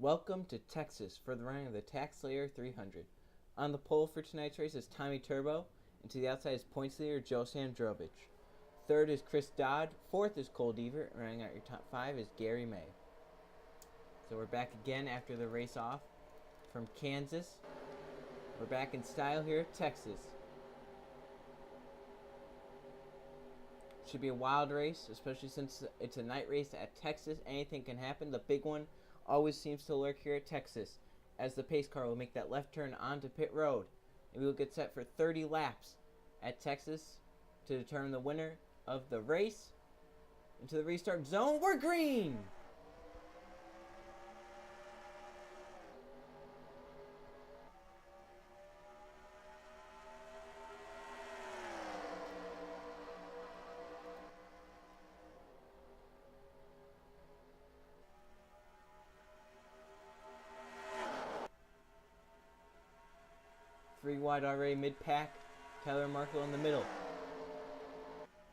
Welcome to Texas for the running of the Taxslayer 300. On the pole for tonight's race is Tommy Turbo, and to the outside is points leader Joe Sandrovich. Third is Chris Dodd. Fourth is Cole Deaver. Running out your top five is Gary May. So we're back again after the race off from Kansas. We're back in style here at Texas. Should be a wild race, especially since it's a night race at Texas. Anything can happen. The big one always seems to lurk here at Texas, as the pace car will make that left turn onto pit road, and we will get set for 30 laps at Texas to determine the winner of the race. Into the restart zone, we're green! Three wide already mid-pack. Tyler Markle in the middle.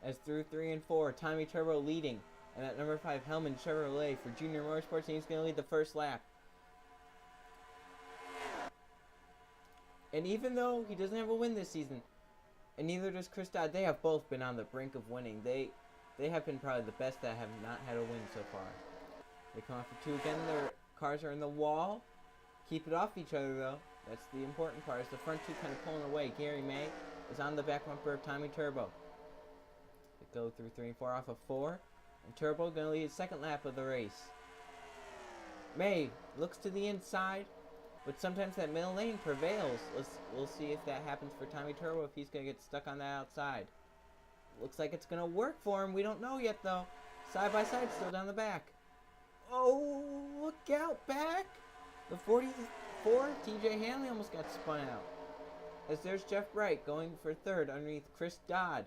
As through 3 and 4, Tommy Turbo leading. And at number 5, Hellman Chevrolet for Junior Motorsports. And he's going to lead the first lap. And even though he doesn't have a win this season, and neither does Chris Dodd, they have both been on the brink of winning. They have been probably the best that have not had a win so far. They come off for 2 again. Their cars are in the wall. Keep it off each other, though. That's the important part, is the front two kind of pulling away. Gary May is on the back bumper of Tommy Turbo. They go through 3 and 4 off of 4. And Turbo going to lead his second lap of the race. May looks to the inside, but sometimes that middle lane prevails. We'll see if that happens for Tommy Turbo, if he's going to get stuck on that outside. Looks like it's going to work for him. We don't know yet, though. Side by side, still down the back. Oh, look out, back. The 44, TJ Hanley almost got spun out. As there's Jeff Bright going for third underneath Chris Dodd.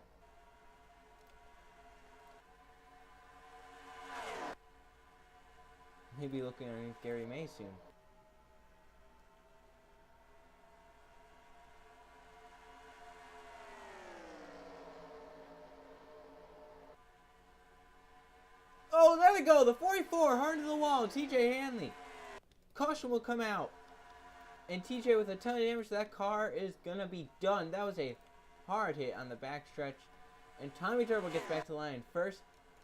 Maybe looking underneath Gary May soon. Oh, there we go. The 44 hard to the wall. TJ Hanley. Caution will come out. And TJ with a ton of damage. That car is going to be done. That was a hard hit on the backstretch. And Tommy Turbo gets back to the line first.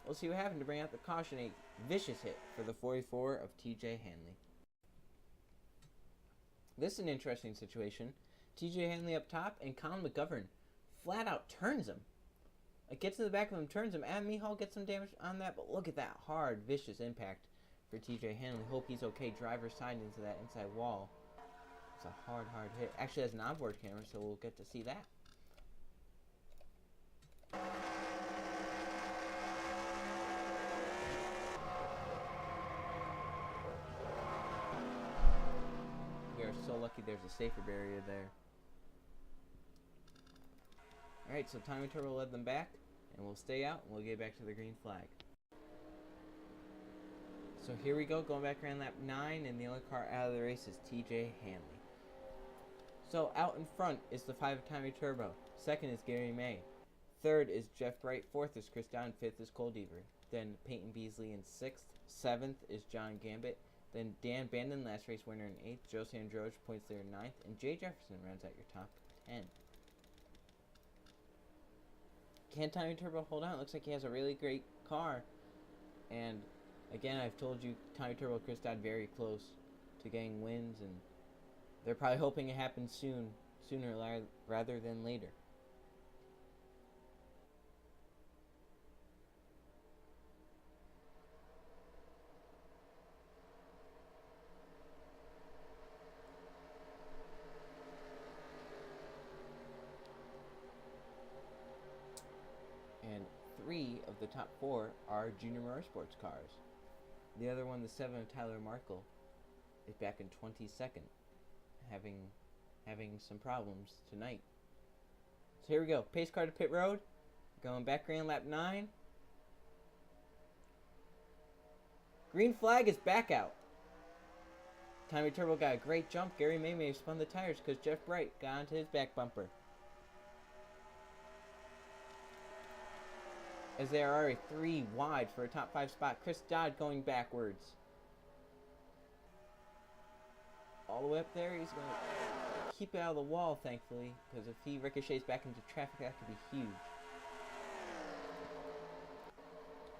We'll see what happened to bring out the caution. A vicious hit for the 44 of TJ Hanley. This is an interesting situation. TJ Hanley up top, and Colin McGovern flat out turns him. It gets to the back of him, turns him. Adam Mihal gets some damage on that, but look at that hard, vicious impact for TJ Hanley. Hope he's okay. Driver's side into that inside wall. It's a hard hit. Actually has an onboard camera, so we'll get to see that. We are so lucky there's a safer barrier there. Alright, so Tommy Turbo led them back, and we'll stay out, and we'll get back to the green flag. So here we go, going back around lap 9, and the only car out of the race is TJ Hanley. So out in front is the 5 of Tommy Turbo. Second is Gary May. Third is Jeff Bright. Fourth is Chris Dodd. Fifth is Cole Deaver. Then Peyton Beasley in 6th. 7th is John Gambit. Then Dan Bandon, last race winner in 8th. Joe Sandrovich, points leader in 9th. And Jay Jefferson rounds out your top 10. Can Tommy Turbo hold on? It looks like he has a really great car. And again, I've told you, Tommy Turbo and Chris Dodd very close to getting wins, and they're probably hoping it happens sooner rather than later. And 3 of the top 4 are Junior Motorsports cars. The other one, the 7 of Tyler Markle, is back in 22nd, having some problems tonight. So here we go. Pace car to pit road. Going back around lap 9. Green flag is back out. Tommy Turbo got a great jump. Gary may have spun the tires because Jeff Bright got onto his back bumper. as there are 3 wide for a top 5 spot. Chris Dodd going backwards. all the way up there. He's going to keep it out of the wall, thankfully, because if he ricochets back into traffic, that could be huge.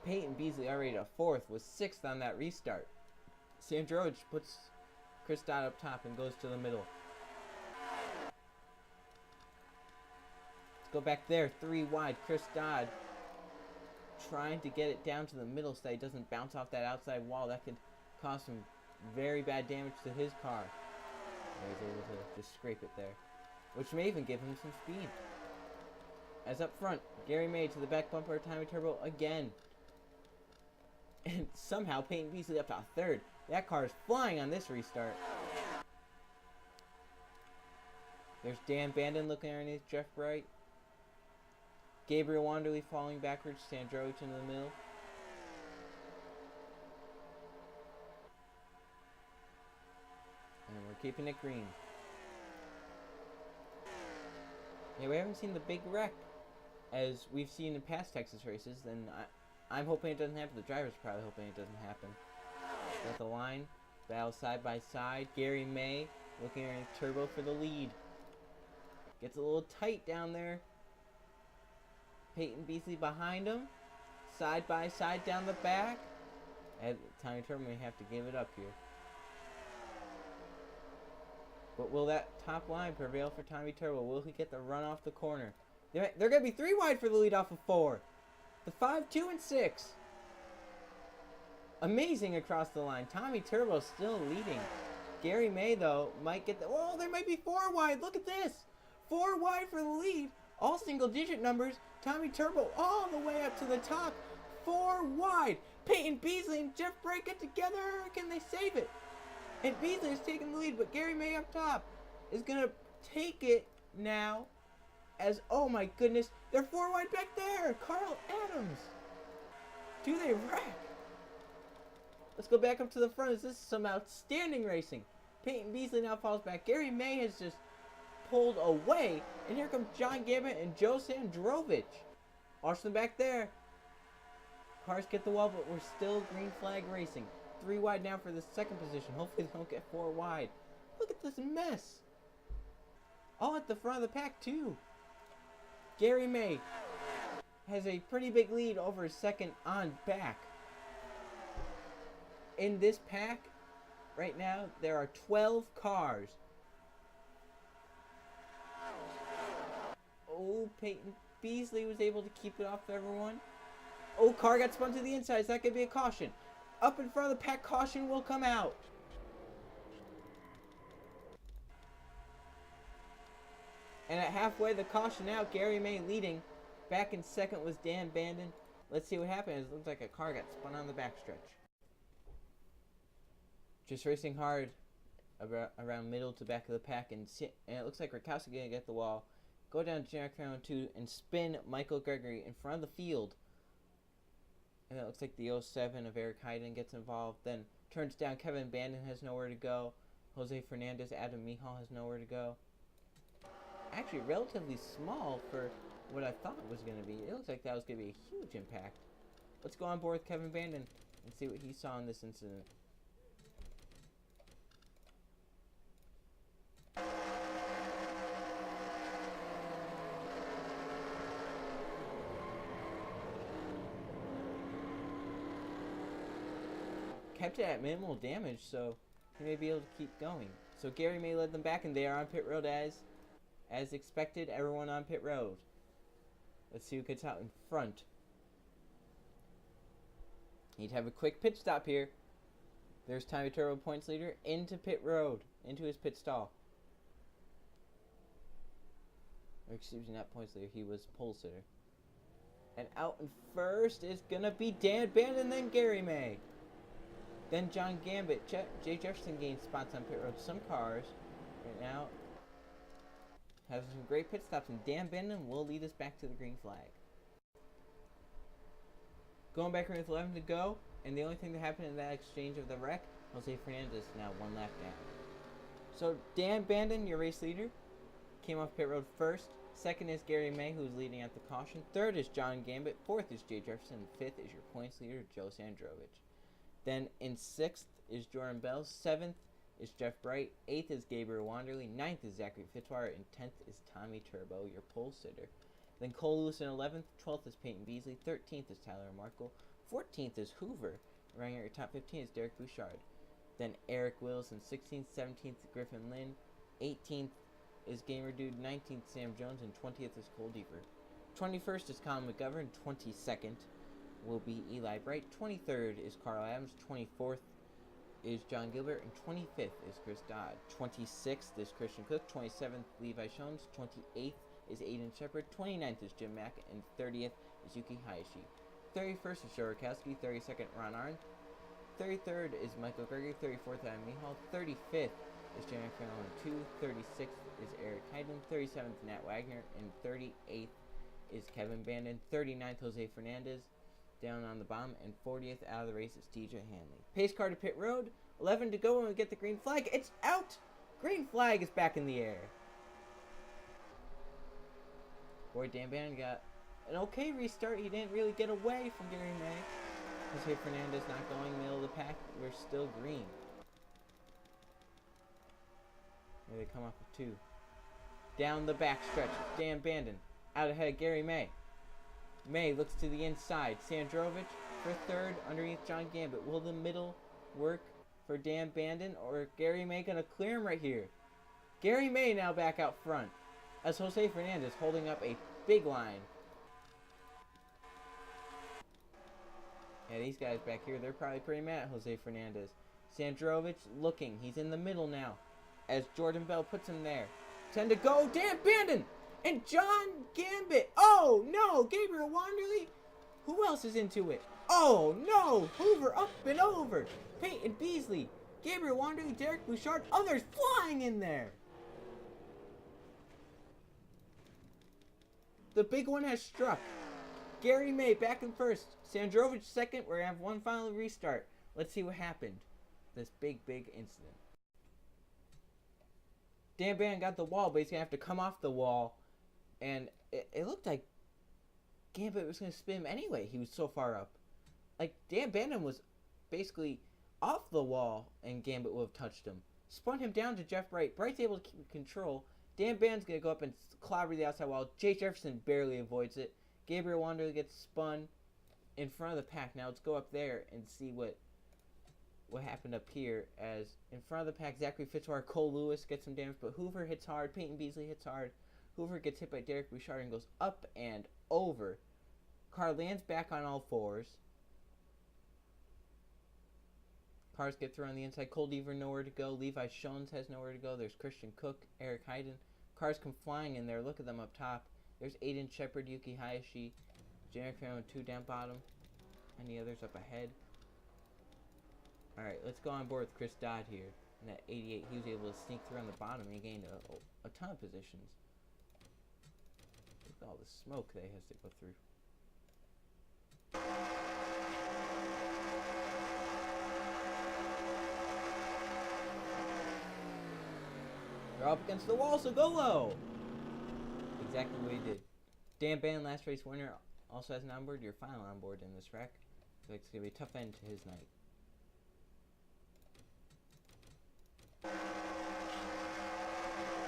Peyton Beasley already to 4th, was 6th on that restart. Sandrovich puts Chris Dodd up top and goes to the middle. Let's go back there, 3 wide. Chris Dodd trying to get it down to the middle so that he doesn't bounce off that outside wall. That could cause some very bad damage to his car. And he's able to just scrape it there, which may even give him some speed. As up front, Gary May to the back bumper, Tommy Turbo again. And somehow Peyton Beasley up to 3rd. That car is flying on this restart. There's Dan Bandon looking underneath Jeff Bright. Gabriel Wanderley falling backwards. Sandrovich into the middle. And we're keeping it green. Yeah, we haven't seen the big wreck as we've seen in past Texas races. And I'm hoping it doesn't happen. The driver's probably hoping it doesn't happen. At the line, battle side by side. Gary May looking at Turbo for the lead. Gets a little tight down there. Peyton Beasley behind him. Side by side down the back. And Tommy Turbo may have to give it up here. But will that top line prevail for Tommy Turbo? Will he get the run off the corner? They're going to be 3 wide for the lead off of 4. The 5, 2, and 6. Amazing across the line. Tommy Turbo still leading. Gary May, though, might get the... Oh, there might be 4 wide. Look at this. 4 wide for the lead. All single-digit numbers. Tommy Turbo all the way up to the top. 4 wide. Peyton Beasley and Jeff Bright get together. Can they save it? And Beasley is taking the lead, but Gary May up top is going to take it now as... Oh, my goodness. They're 4 wide back there. Carl Adams. Do they wreck? Let's go back up to the front. This is some outstanding racing. Peyton Beasley now falls back. Gary May has just pulled away. And here comes John Gambit and Joe Sandrovich. Watch them back there. Cars get the wall, but we're still green flag racing. 3 wide now for the 2nd position. Hopefully they don't get 4 wide. Look at this mess. All at the front of the pack, too. Gary May has a pretty big lead over 2nd on back. In this pack, right now, there are 12 cars. Oh, Peyton Beasley was able to keep it off everyone. Oh, car got spun to the inside. That could be a caution. Up in front of the pack, caution will come out. And at halfway, the caution out, Gary May leading. Back in 2nd was Dan Bandon. Let's see what happens. It looks like a car got spun on the backstretch. Just racing hard around middle to back of the pack, and it looks like Rakowski gonna get the wall, go down to Jack round 2, and spin Michael Gregory in front of the field. And it looks like the 07 of Eric Hyden gets involved. Then turns down. Kevin Bandon has nowhere to go. Jose Fernandez, Adam Mihal has nowhere to go. Actually, relatively small for what I thought it was going to be. It looks like that was going to be a huge impact. Let's go on board with Kevin Bandon and see what he saw in this incident. Kept it at minimal damage, so he may be able to keep going. So Gary May led them back, and they are on pit road as expected. Everyone on pit road. Let's see who gets out in front. Need to have a quick pit stop here. There's Tommy Turbo, points leader, into pit road, into his pit stall. Or excuse me, not points leader. He was pole sitter. And out in first is gonna be Dan Bandon, then Gary May. Then John Gambit, Jay Jefferson gains spots on pit road. Some cars right now have some great pit stops, and Dan Bandon will lead us back to the green flag. Going back with 11 to go, and the only thing that happened in that exchange of the wreck, Jose Fernandez now 1 lap down. So Dan Bandon, your race leader, came off pit road first. 2nd is Gary May, who's leading at the caution. 3rd is John Gambit. 4th is Jay Jefferson. 5th is your points leader, Joe Sandrovich. Then in 6th is Jordan Bell. 7th is Jeff Bright. 8th is Gabriel Wanderley. 9th is Zachary Fitzwater. And 10th is Tommy Turbo, your pole sitter. Then Cole Lewis in 11th. 12th is Peyton Beasley. 13th is Tyler Markle. 14th is Hoover. Running at your top 15 is Derek Bouchard. Then Eric Willis in 16th. 17th Griffin Lynn. 18th is Gamer Dude. 19th Sam Jones. And 20th is Cole Deaver. 21st is Colin McGovern. 22nd will be Eli Bright. 23rd is Carl Adams. 24th is John Gilbert. And 25th is Chris Dodd. 26th is Christian Cook. 27th Levi Shones. 28th is Aiden Shepard. 29th is Jim Mack. And 30th is Yuki Hayashi. 31st is Joe Rakowski. 32nd Ron Arnn. 33rd is Michael Gregory. 34th Adam Mihal. 35th is Jeremy Fallon 2. 36th is Eric Hayden. 37th Nat Wagner. And 38th is Kevin Bandon. 39th Jose Fernandez down on the bottom, and 40th out of the race is TJ Hanley. Pace car to pit road. 11 to go and we get the green flag. It's out. Green flag is back in the air. Boy, Dan Bandon got an okay restart. He didn't really get away from Gary May. Jose Fernandez not going middle of the pack. We're still green. Here they come up with 2. Down the back stretch, Dan Bandon out ahead of Gary May. May looks to the inside. Sandrovich for 3rd underneath John Gambit. Will the middle work for Dan Bandon, or Gary May gonna clear him right here? Gary May now back out front as Jose Fernandez holding up a big line. Yeah, these guys back here, they're probably pretty mad at Jose Fernandez. Sandrovich looking. He's in the middle now as Jordan Bell puts him there. 10 to go. Dan Bandon and John Gambit. Oh, no. Gabriel Wanderley. Who else is into it? Oh, no. Hoover up and over. Peyton Beasley. Gabriel Wanderley. Derek Bouchard. Others flying in there. The big one has struck. Gary May back in first. Sandrovich second. We're going to have one final restart. Let's see what happened. This big incident. Dan Bandon got the wall, but he's going to have to come off the wall. And it looked like Gambit was going to spin him anyway. He was so far up. Like, Dan Bandon was basically off the wall, and Gambit would have touched him. Spun him down to Jeff Bright. Bright's able to keep control. Dan Bandon's going to go up and clobber the outside wall. Jay Jefferson barely avoids it. Gabriel Wanderley gets spun in front of the pack. Now let's go up there and see what happened up here. As in front of the pack, Zachary Fitzwater, Cole Lewis gets some damage, but Hoover hits hard. Peyton Beasley hits hard. Hoover gets hit by Derek Bouchard and goes up and over. Car lands back on all fours. Cars get thrown on the inside. Cole Deaver nowhere to go. Levi Shones has nowhere to go. There's Christian Cook, Eric Hayden. Cars come flying in there. Look at them up top. There's Aiden Shepard, Yuki Hayashi, Jared Farrell, 2 down bottom. And the others up ahead. Alright, let's go on board with Chris Dodd here. In that 88, he was able to sneak through on the bottom and he gained a ton of positions. Look at all the smoke that he has to go through. They're up against the wall, so go low! Exactly what he did. Dan Bandon, last race winner, also has an onboard. Your final onboard in this wreck. So it's going to be a tough end to his night.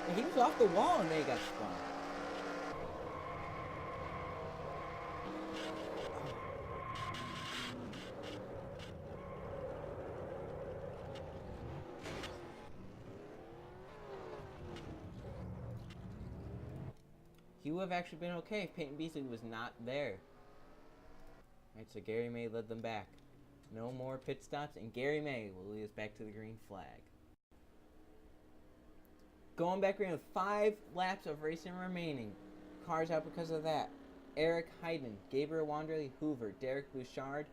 And he was off the wall and then he got spun. He would have actually been okay if Peyton Beasley was not there. Alright, so Gary May led them back. No more pit stops, and Gary May will lead us back to the green flag. Going back green with 5 laps of racing remaining. Cars out because of that. Eric Hayden, Gabriel Wanderley, Hoover, Derek Bouchard,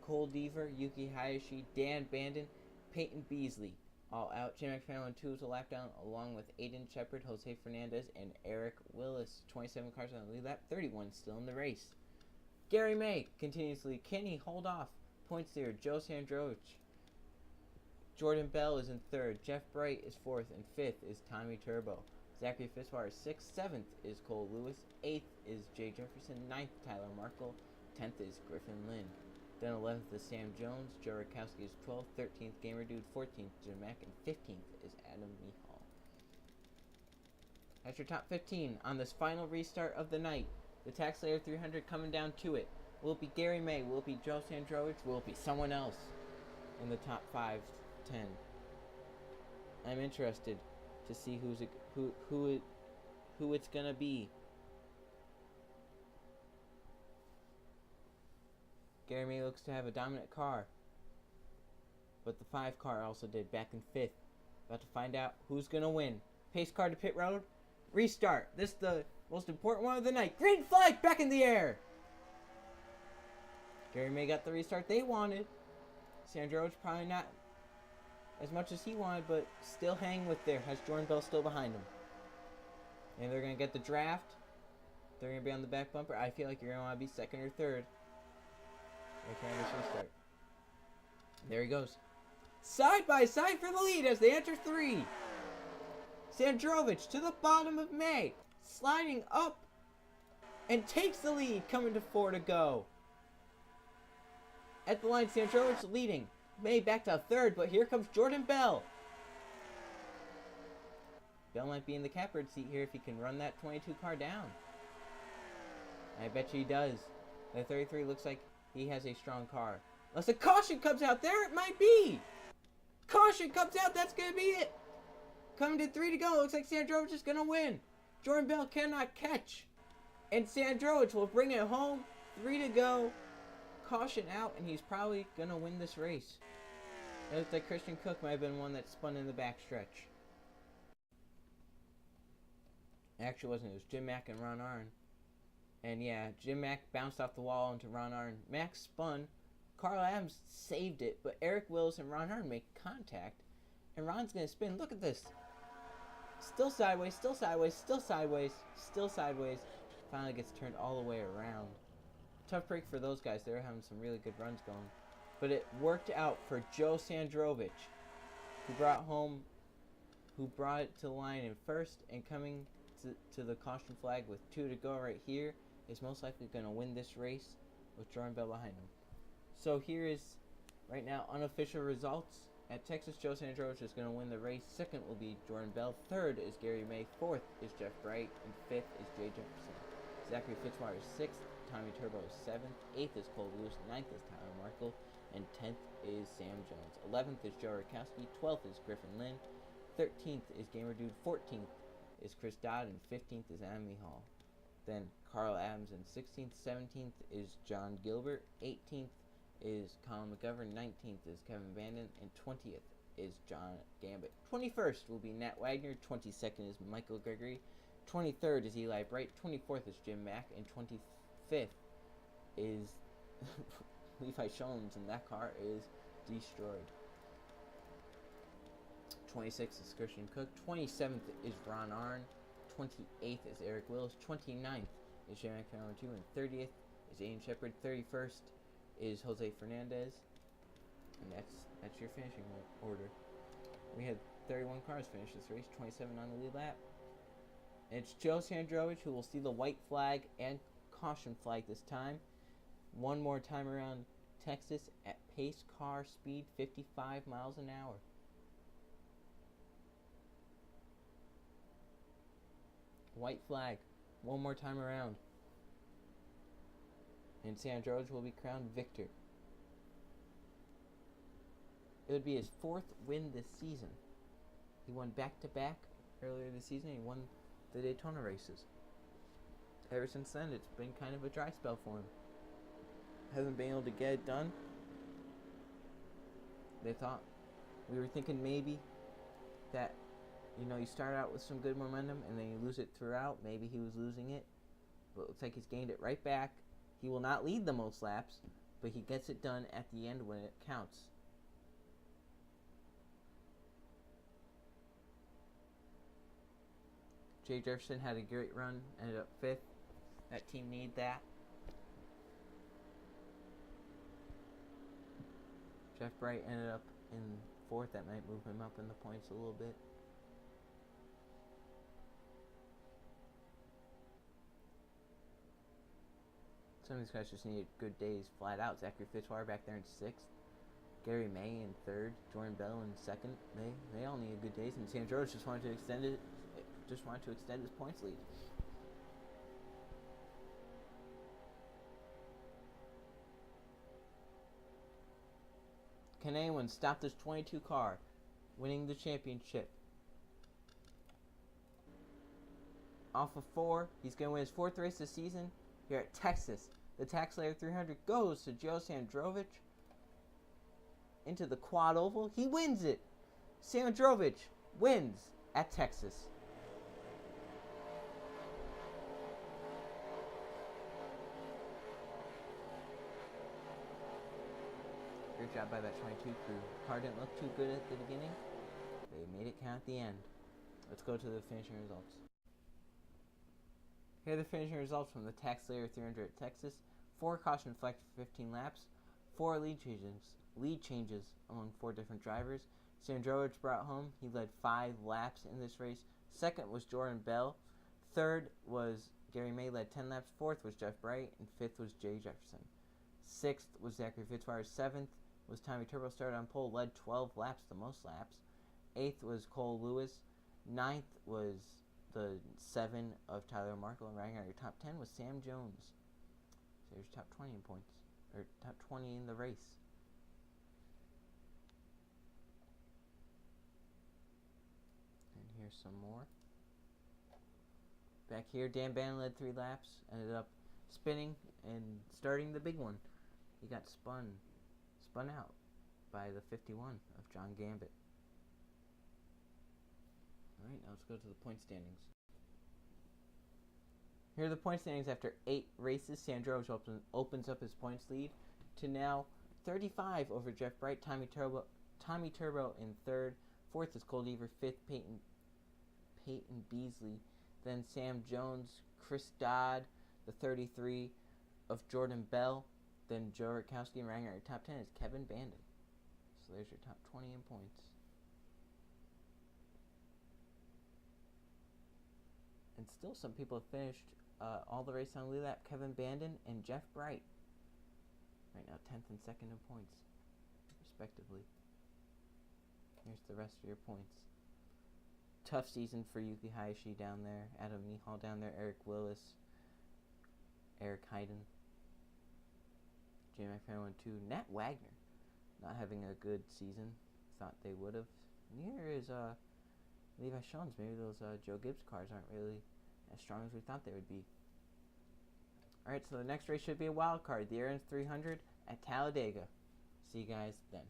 Cole Deaver, Yuki Hayashi, Dan Bandon, Peyton Beasley. All out. Jim McFarland 2 is a lap down, along with Aiden Shepard, Jose Fernandez, and Eric Willis. 27 cars on the lead lap, 31 still in the race. Gary May continuously. Can he hold off? Points there. Joe Sandrovich. Jordan Bell is in 3rd. Jeff Bright is 4th. And 5th is Tommy Turbo. Zachary Fitzwater is 6th. 7th is Cole Lewis. 8th is Jay Jefferson. 9th, Tyler Markle. 10th is Griffin Lynn. Then 11th is Sam Jones. Joe Rakowski is 12th. 13th, Gamer Dude. 14th, Jim Mack. And 15th is Adam Mihal. That's your top 15 on this final restart of the night. The Taxslayer 300 coming down to it. Will it be Gary May? Will it be Joe Sandrovich? Will it be someone else in the top 5, 10? I'm interested to see who it's gonna be. Gary May looks to have a dominant car, but the 5 car also did back in 5th. About to find out who's gonna win. Pace car to pit road. Restart. This is the most important one of the night. Green flag back in the air. Gary May got the restart they wanted. Sandro's probably not as much as he wanted, but still hanging with there. Has Jordan Bell still behind him. And they're going to get the draft. They're going to be on the back bumper. I feel like you're going to want to be 2nd or 3rd. Restart. There he goes. Side by side for the lead as they enter 3. Sandrovich to the bottom of May. Sliding up. And takes the lead. Coming to 4 to go. At the line, Sandrovich leading. May back to 3rd, but here comes Jordan Bell. Bell might be in the catbird seat here if he can run that 22 car down. I bet you he does. The 33 looks like he has a strong car. Unless a caution comes out, there it might be. Caution comes out, that's going to be it. Coming to 3 to go, looks like Sandrovich is going to win. Jordan Bell cannot catch. And Sandrovich will bring it home. 3 to go. Caution out, and he's probably going to win this race. It looks like Christian Cook might have been one that spun in the backstretch. Actually, wasn't. It was Jim Mack and Ron Arnn. And yeah, Jim Mack bounced off the wall into Ron Arnn. Mack spun. Carl Adams saved it, but Eric Wills and Ron Arnn make contact. And Ron's going to spin. Look at this. Still sideways, still sideways, still sideways, still sideways. Finally gets turned all the way around. Tough break for those guys. They were having some really good runs going. But it worked out for Joe Sandrovich, who brought it to the line in 1st, and coming to the caution flag with 2 to go right here is most likely going to win this race with Jordan Bell behind him. So here is right now unofficial results. At Texas, Joe Sandrovich is going to win the race. 2nd will be Jordan Bell. 3rd is Gary May. 4th is Jeff Bright. And 5th is Jay Jefferson. Zachary Fitzwater is 6th. Tommy Turbo is 7th. 8th is Cole Lewis. 9th is Tyler Markle. And 10th is Sam Jones. 11th is Joe Rakowski. 12th is Griffin Lynn. 13th is Gamer Dude. 14th is Chris Dodd. And 15th is Amy Hall. Then Carl Adams in 16th. 17th is John Gilbert. 18th is Colin McGovern. 19th is Kevin Vanden. And 20th is John Gambit. 21st will be Nat Wagner. 22nd is Michael Gregory. 23rd is Eli Bright. 24th is Jim Mack. And 25th is Levi Sholmes, and that car is destroyed. 26th is Christian Cook. 27th is Ron Arnn. 28th is Eric Wills. 29th is Jim Mack 2, and 30th is Aiden Shepard. 31st is Jose Fernandez, and that's your finishing order. We had 31 cars finish this race, 27 on the lead lap. And it's Joe Sandrovich who will see the white flag and caution flag this time. One more time around Texas at pace car speed 55 miles an hour. White flag. One more time around. And Sandrovich will be crowned victor. It would be his 4th win this season. He won back-to-back earlier this season. He won the Daytona races. Ever since then, it's been kind of a dry spell for him. Hasn't been able to get it done. We were thinking maybe that, you start out with some good momentum and then you lose it throughout. Maybe he was losing it, but it looks like he's gained it right back. He will not lead the most laps, but he gets it done at the end when it counts. Jay Jefferson had a great run, ended up 5th. That team needed that. Jeff Bright ended up in 4th. That might move him up in the points a little bit. Some of these guys just needed good days flat out. Zachary Fitzwater back there in 6th. Gary May in 3rd. Jordan Bell in 2nd. They all needed good days, and Sam George just wanted to extend his points lead. Can anyone stop this 22 car winning the championship? Off of 4, he's going to win his 4th race this season here at Texas. The Taxslayer 300 goes to Joe Sandrovich into the quad oval. He wins it. Sandrovich wins at Texas. Great job by that 22 crew. Car didn't look too good at the beginning. They made it count at the end. Let's go to the finishing results. Here are the finishing results from the Taxslayer 300 at Texas. 4 caution flags for 15 laps. 4 lead changes among 4 different drivers. Sandrovich brought home. He led 5 laps in this race. 2nd was Jordan Bell. 3rd was Gary May, led 10 laps. 4th was Jeff Bright. And 5th was Jay Jefferson. 6th was Zachary Fitzwater. 7th was Tommy Turbo, started on pole, led 12 laps, the most laps. 8th was Cole Lewis. 9th was the 7 of Tyler Markle, and rounding out your top 10 was Sam Jones. So there's top 20 in points, or top 20 in the race. And here's some more. Back here, Dan Bannon led 3 laps, ended up spinning and starting the big one. He got spun out by the 51 of John Gambit. Alright, now let's go to the point standings. Here are the point standings after 8 races. Sandrovich opens up his points lead to now 35 over Jeff Bright. Tommy Turbo in 3rd. 4th is Cole Deaver. 5th, Peyton Beasley. Then Sam Jones, Chris Dodd, the 33 of Jordan Bell. Then Joe Rutkowski, and rounding out your top 10 is Kevin Bandon. So there's your top 20 in points. And still some people have finished all the races on lead lap. Kevin Bandon and Jeff Bright. Right now 10th and 2nd in points, respectively. Here's the rest of your points. Tough season for Yuki Hayashi down there. Adam Mihal down there. Eric Willis. Eric Hayden. Jay McFarland won 2. Nat Wagner not having a good season. Thought they would have. And here is Levi Schoens. Maybe those Joe Gibbs cars aren't really as strong as we thought they would be. Alright, so the next race should be a wild card. The NR2003 at Talladega. See you guys then.